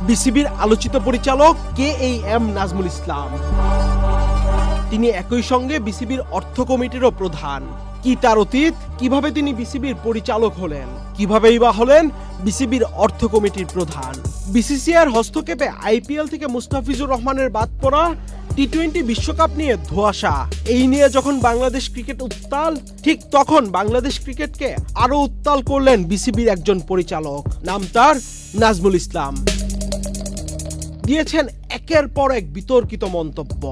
বিসিবির আলোচিত পরিচালক KAM নাজমুল ইসলাম। তিনি একই সঙ্গে বিসিবির অর্থ কমিটিরও প্রধান। কি তার অতীত, কিভাবে তিনি বিসিবির পরিচালক হলেন, কিভাবেই বা হলেন বিসিবির অর্থ কমিটির প্রধান। বিসিসিআইয়ের হস্তক্ষেপে IPL থেকে মুস্তাফিজুর রহমানের বাদ পড়া, T20 বিশ্বকাপ নিয়ে ধোঁয়াশা, এই নিয়ে যখন বাংলাদেশ ক্রিকেট উত্তাল, ঠিক তখন বাংলাদেশ ক্রিকেটকে আরো উত্তাল করলেন বিসিবির একজন পরিচালক। নাম তার নাজমুল ইসলাম। দিয়েছেন একের পর এক বিতর্কিত মন্তব্য।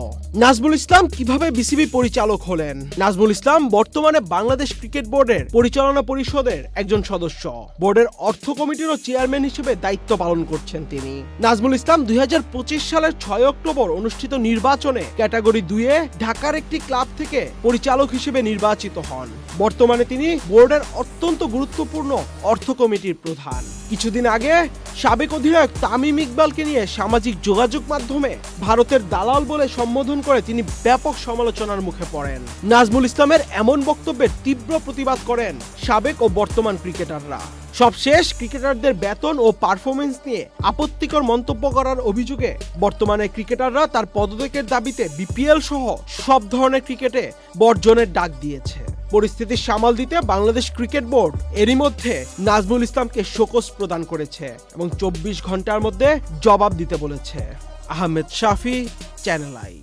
নাজমুল ইসলাম কিভাবে বিসিবি পরিচালক হলেন? নাজমুল ইসলাম বর্তমানে বাংলাদেশ ক্রিকেট বোর্ডের পরিচালনা পরিষদের একজন সদস্য। বোর্ডের অর্থ কমিটিরও চেয়ারম্যান হিসেবে দায়িত্ব পালন করছেন তিনি। নাজমুল ইসলাম 2025 সালের 6 অক্টোবর অনুষ্ঠিত নির্বাচনে ক্যাটাগরি 2-এ ঢাকার একটি ক্লাব থেকে পরিচালক হিসেবে নির্বাচিত হন। বর্তমানে তিনি বোর্ডের অত্যন্ত গুরুত্বপূর্ণ অর্থ কমিটির প্রধান। কিছুদিন আগে সাবেক অধিনায়ক তামিম ইকবালকে নিয়ে সামাজিক যোগাযোগ মাধ্যমে ভারতের দালাল বলে সম্বোধন করে তিনি ব্যাপক সমালোচনার মুখে পড়েন। নাজমুল ইসলামের এমন বক্তব্যের তীব্র প্রতিবাদ করেন সাবেক ও বর্তমান ক্রিকেটাররা। সবশেষ ক্রিকেটারদের বেতন ও পারফরমেন্স নিয়ে আপত্তিকর মন্তব্য করার অভিযোগে বর্তমানে ক্রিকেটাররা তার পদত্যাগের দাবিতে BPL সহ সব ধরনের ক্রিকেটে বর্জনের ডাক দিয়েছে। পরিস্থিতি সামাল দিতে বাংলাদেশ ক্রিকেট বোর্ড এরই মধ্যে নাজমুল ইসলামকে শোকজ প্রদান করেছে এবং 24 ঘন্টার মধ্যে জবাব দিতে বলেছে। আহমেদ শাফি, চ্যানেল আই।